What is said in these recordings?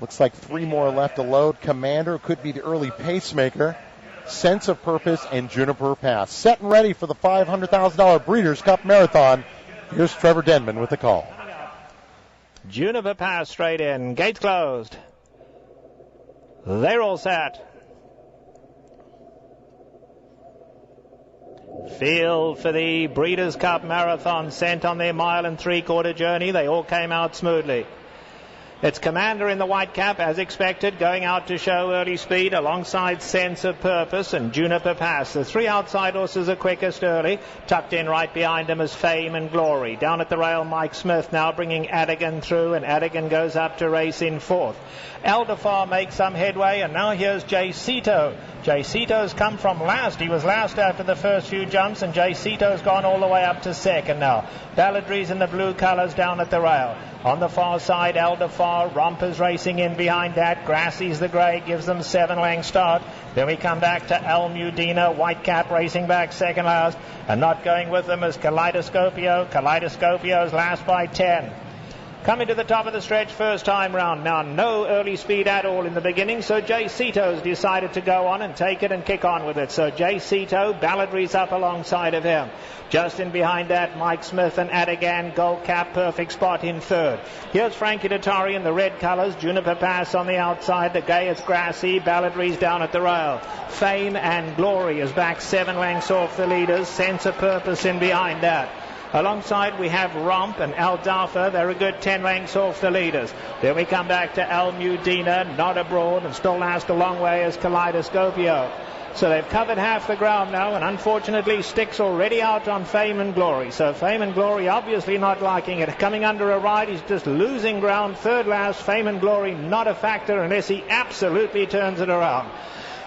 Looks like 3 more left to load. Commander could be the early pacemaker. Sense of Purpose and Juniper Pass. Set and ready for the $500,000 Breeders' Cup Marathon. Here's Trevor Denman with the call. Juniper Pass straight in. Gates closed. They're all set. Field for the Breeders' Cup Marathon sent on their 1 3/4 journey. They all came out smoothly. It's Commander in the white cap, as expected, going out to show early speed alongside Sense of Purpose and Juniper Pass. The 3 outside horses are quickest early. Tucked in right behind them is Fame and Glory. Down at the rail, Mike Smith now bringing Atigun through, and Atigun goes up to race in 4th. Eldafar makes some headway, and now here's Jaycito. Jaycito's come from last. He was last after the first few jumps, and Jaycito's gone all the way up to 2nd now. Balladry's in the blue colours down at the rail. On the far side, Eldafar, Rompers racing in behind that. Grassy's the grey, gives them 7 length start. Then we come back to Almudena, white cap racing back second last. And not going with them is Calidoscopio. Calidoscopio's last by 10. Coming to the top of the stretch first time round. Now, no early speed at all in the beginning, so Jaycito's decided to go on and take it and kick on with it. So Jaycito, Balladry's up alongside of him. Just in behind that, Mike Smith and Atigun, gold cap, perfect spot in 3rd. Here's Frankie Dettori in the red colours. Juniper Pass on the outside. The gay is Grassy. Balladry's down at the rail. Fame and Glory is back 7 lengths off the leaders. Sense of Purpose in behind that. Alongside we have Romp and Aldafa. They're a good 10 lengths off the leaders. Then we come back to Almudena, Not Abroad, and still last a long way as Calidoscopio. So they've covered half the ground now, and unfortunately Stick's already out on Fame and Glory. So Fame and Glory obviously not liking it. Coming under a ride, he's just losing ground. 3rd last, Fame and Glory not a factor unless he absolutely turns it around.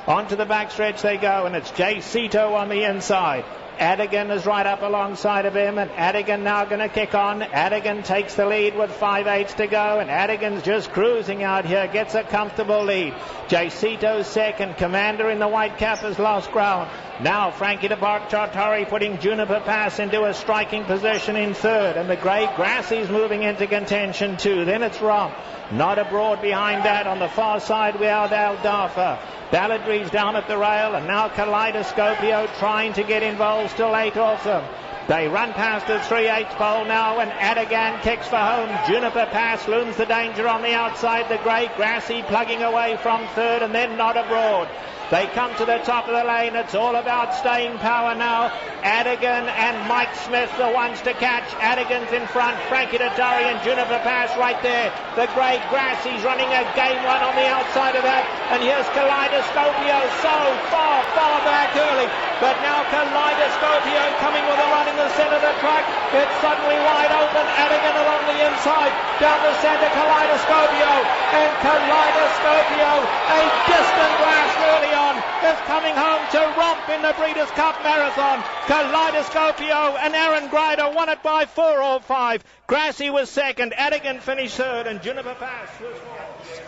Onto the backstretch they go, and it's Jaycito on the inside. Atigun is right up alongside of him, and Atigun now going to kick on. Atigun takes the lead with 5/8 to go, and Atigun's just cruising out here, gets a comfortable lead. Jaycito's 2nd. Commander in the white cap has lost ground. Now Frankie Dettori putting Juniper Pass into a striking position in 3rd, and the grey Grassy's moving into contention too. Then it's Romp. Not Abroad behind that. On the far side we have Aldafa. Balladry's down at the rail, and now Calidoscopio trying to get involved, still 8 off them. They run past the 3/8 pole now, and Atigun kicks for home. Juniper Pass looms the danger on the outside. The grey Grassy plugging away from 3rd, and then Not Abroad. They come to the top of the lane. It's all about staying power now. Atigun and Mike Smith the ones to catch. Atigun's in front. Frankie Dettori and Juniper Pass right there. The grey Grassy's running a game 1 on the outside of that. And here's Calidoscopio so far back early. But now Calidoscopio coming with a run in the centre of the track. It's suddenly wide open. Atigun along the inside. Down the centre, Calidoscopio. And Calidoscopio, a distant blast early on, is coming home to Romp in the Breeders' Cup Marathon. Calidoscopio and Aaron Gryder won it by 4:05. Grassy was 2nd. Atigun finished 3rd, and Juniper Pass was 4th.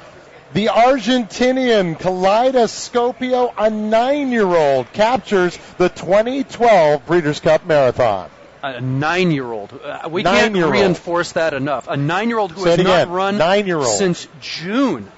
The Argentinian Calidoscopio, a 9-year-old, captures the 2012 Breeders' Cup Marathon. A 9-year-old. We can't reinforce that enough. A 9-year-old who has not run since June